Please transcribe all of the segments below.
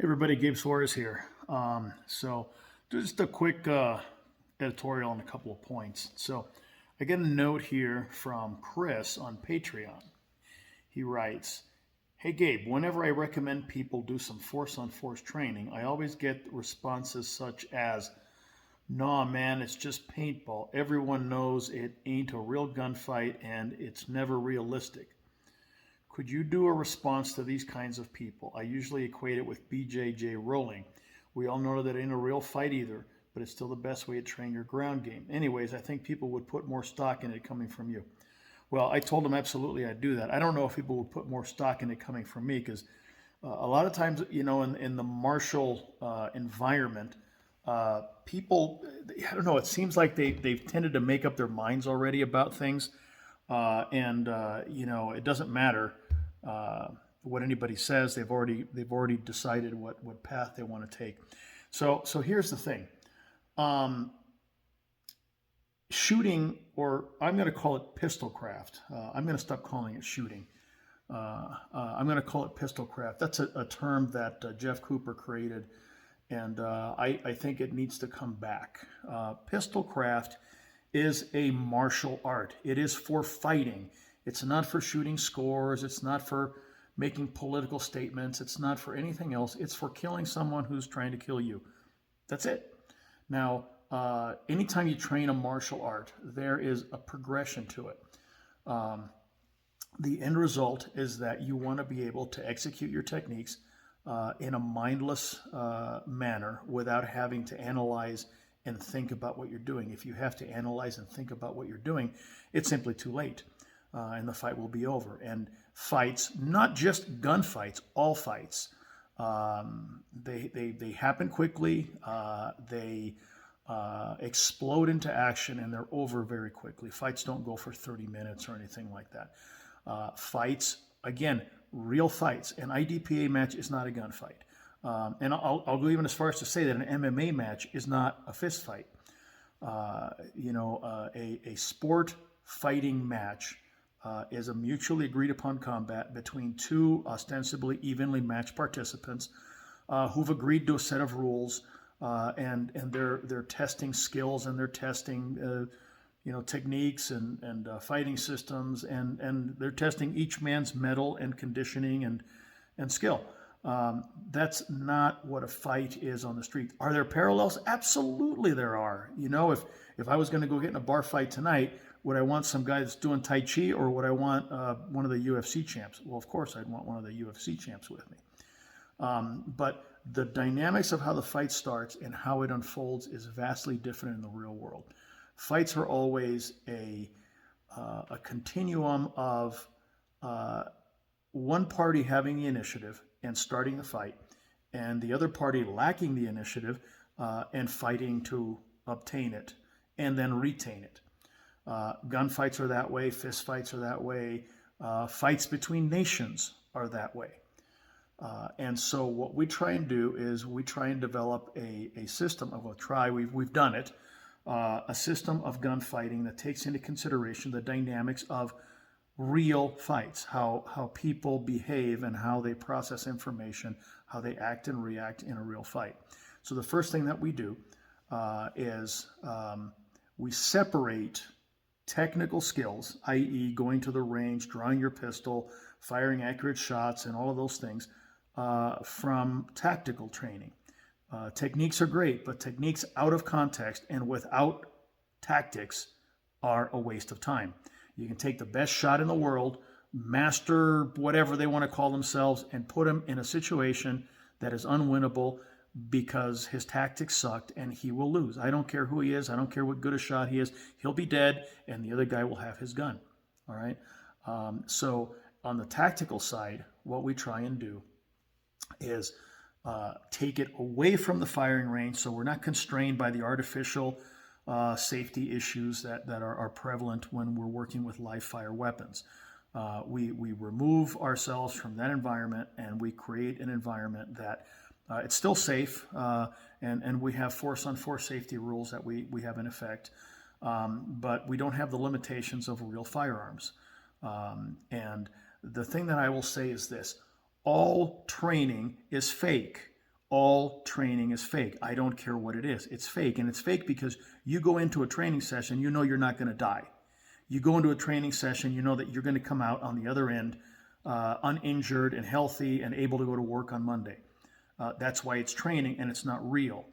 Hey everybody, Gabe Suarez here. So just a quick editorial on a couple of points. So I get a note here from Chris on Patreon. He writes, "Hey Gabe, whenever I recommend people do some force on force training, I always get responses such as, 'Nah man, it's just paintball. Everyone knows it ain't a real gunfight and it's never realistic.' Could you do a response to these kinds of people? I usually equate it with BJJ rolling. We all know that it ain't a real fight either, but it's still the best way to train your ground game. Anyways, I think people would put more stock in it coming from you." Well, I told them absolutely I'd do that. I don't know if people would put more stock in it coming from me because a lot of times, in the martial environment, people, I don't know, it seems like they've tended to make up their minds already about things. It doesn't matter what anybody says. They've already decided what path they want to take. So here's the thing. Shooting, or I'm going to call it pistol craft. I'm going to stop calling it shooting. I'm going to call it pistol craft. That's a term that Jeff Cooper created, and I think it needs to come back. Pistol craft is a martial art. It is for fighting. It's not for shooting scores. It's not for making political statements. It's not for anything else. It's for killing someone who's trying to kill you. That's it. Now, anytime you train a martial art, there is a progression to it. The end result is that you want to be able to execute your techniques in a mindless manner without having to analyze and think about what you're doing. If you have to analyze and think about what you're doing, it's simply too late, and the fight will be over. And fights, not just gunfights, all fights, they happen quickly. They explode into action, and they're over very quickly. Fights don't go for 30 minutes or anything like that. Fights, again, real fights. An IDPA match is not a gunfight. And I'll go even as far as to say that an MMA match is not a fist fight. A sport fighting match is a mutually agreed upon combat between two ostensibly evenly matched participants who've agreed to a set of rules, and they're testing skills, and they're testing techniques and fighting systems, and they're testing each man's mettle and conditioning and skill. That's not what a fight is on the street. Are there parallels? Absolutely there are. If I was going to go get in a bar fight tonight, would I want some guy that's doing Tai Chi, or would I want one of the UFC champs? Well, of course I'd want one of the UFC champs with me. But the dynamics of how the fight starts and how it unfolds is vastly different in the real world. Fights are always a continuum of one party having the initiative and starting the fight, and the other party lacking the initiative and fighting to obtain it and then retain it. Gunfights are that way. Fist fights are that way. Fights between nations are that way. And so what we try and do is we try and develop a system of we've done it, a system of gunfighting that takes into consideration the dynamics of real fights, how people behave and how they process information, how they act and react in a real fight. So the first thing that we do is we separate technical skills, i.e. going to the range, drawing your pistol, firing accurate shots, and all of those things, from tactical training. Techniques are great, but techniques out of context and without tactics are a waste of time. You can take the best shot in the world, master whatever they want to call themselves, and put him in a situation that is unwinnable because his tactics sucked, and he will lose. I don't care who he is. I don't care what good a shot he is. He'll be dead, and the other guy will have his gun. All right? So on the tactical side, what we try and do is take it away from the firing range, so we're not constrained by the artificial safety issues that are prevalent when we're working with live fire weapons. We remove ourselves from that environment, and we create an environment that it's still safe, and we have force on force safety rules that we have in effect, but we don't have the limitations of real firearms. And the thing that I will say is this: all training is fake. all training is fake. I don't care what it is. It's fake. And it's fake because you go into a training session, you know you're not going to die. You go into a training session, you know that you're going to come out on the other end uninjured and healthy and able to go to work on Monday. That's why it's training and it's not real.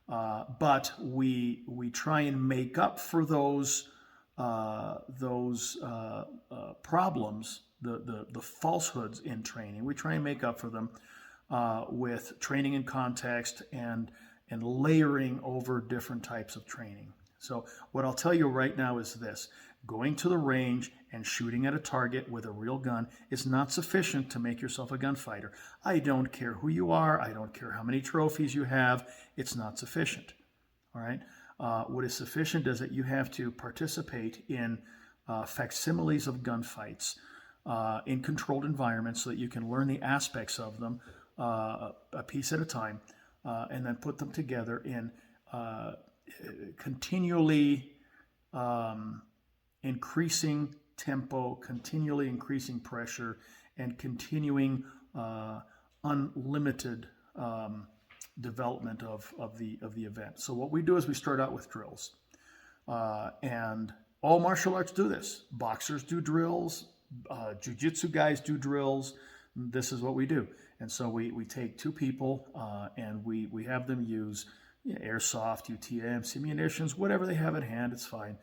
But we try and make up for those problems, the falsehoods in training. We try and make up for them with training in context and layering over different types of training. So what I'll tell you right now is this: going to the range and shooting at a target with a real gun is not sufficient to make yourself a gunfighter. I don't care who you are. I don't care how many trophies you have. It's not sufficient. All right. What is sufficient is that you have to participate in facsimiles of gunfights in controlled environments so that you can learn the aspects of them a piece at a time, and then put them together in continually increasing tempo, continually increasing pressure, and continuing unlimited development of the event. So what we do is we start out with drills, and all martial arts do this. Boxers do drills, jiu-jitsu guys do drills. This is what we do. And so we take two people and we have them use airsoft, UTM, munitions, whatever they have at hand, it's fine.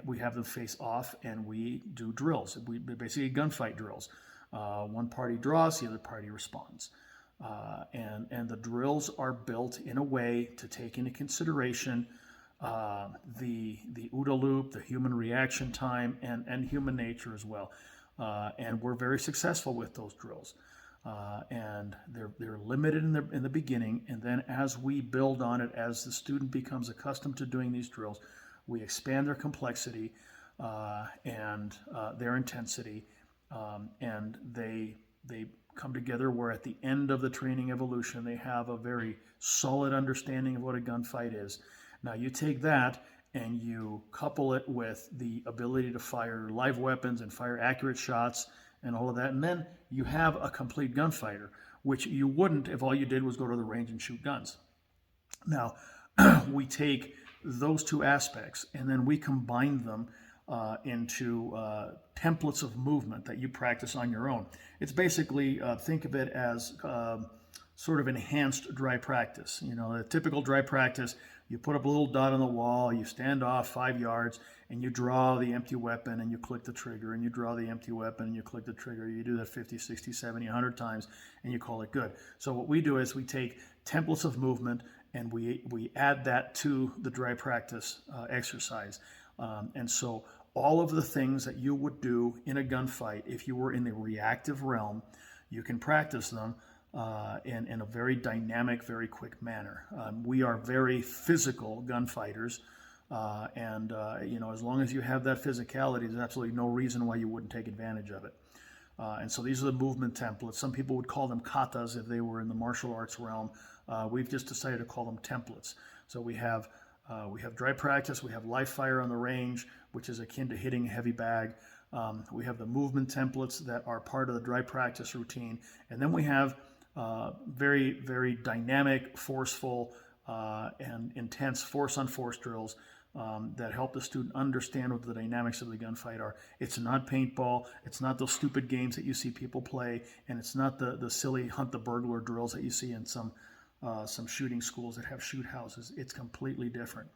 We have them face off and we do drills. We basically gunfight drills. One party draws, the other party responds. And the drills are built in a way to take into consideration the OODA loop, the human reaction time, and human nature as well. And we're very successful with those drills. And they're limited in the beginning, and then as we build on it, as the student becomes accustomed to doing these drills, we expand their complexity and their intensity, and they come together where at the end of the training evolution they have a very solid understanding of what a gunfight is. Now you take that and you couple it with the ability to fire live weapons and fire accurate shots and all of that, and then you have a complete gunfighter, which you wouldn't if all you did was go to the range and shoot guns. Now, we take those two aspects and then we combine them into templates of movement that you practice on your own. It's basically, think of it as sort of enhanced dry practice. You know, a typical dry practice, you put up a little dot on the wall, you stand off 5 yards, and you draw the empty weapon and you click the trigger, and you draw the empty weapon and you click the trigger. You do that 50, 60, 70, 100 times, and you call it good. So what we do is we take templates of movement and we add that to the dry practice exercise. And so all of the things that you would do in a gunfight, if you were in the reactive realm, you can practice them in a very dynamic, very quick manner. We are very physical gunfighters, and you know, as long as you have that physicality, there's absolutely no reason why you wouldn't take advantage of it. And so these are the movement templates. Some people would call them katas if they were in the martial arts realm. We've just decided to call them templates. So we have dry practice, we have live fire on the range, which is akin to hitting a heavy bag. We have the movement templates that are part of the dry practice routine. And then we have very, very dynamic, forceful, and intense force-on-force drills that help the student understand what the dynamics of the gunfight are. It's not paintball. It's not those stupid games that you see people play, and it's not the silly hunt the burglar drills that you see in some shooting schools that have shoot houses. It's completely different.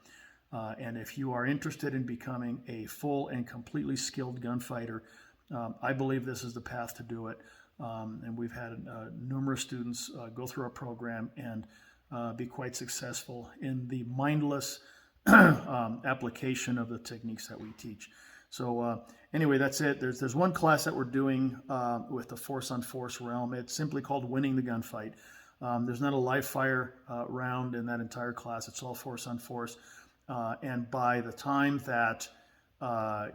And if you are interested in becoming a full and completely skilled gunfighter, I believe this is the path to do it. And we've had numerous students go through our program and be quite successful in the mindless application of the techniques that we teach. So anyway, that's it. There's one class that we're doing with the force-on-force realm. It's simply called Winning the Gunfight. There's not a live fire round in that entire class. It's all force-on-force. And by the time that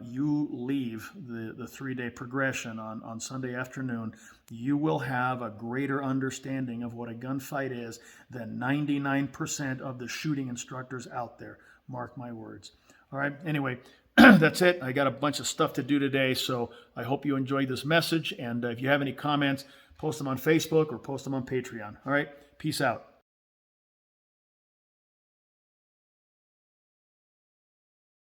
you leave the 3-day progression on Sunday afternoon, you will have a greater understanding of what a gunfight is than 99% of the shooting instructors out there. Mark my words. All right. Anyway, that's it. I got a bunch of stuff to do today, so I hope you enjoyed this message. And if you have any comments, post them on Facebook or post them on Patreon. All right, peace out.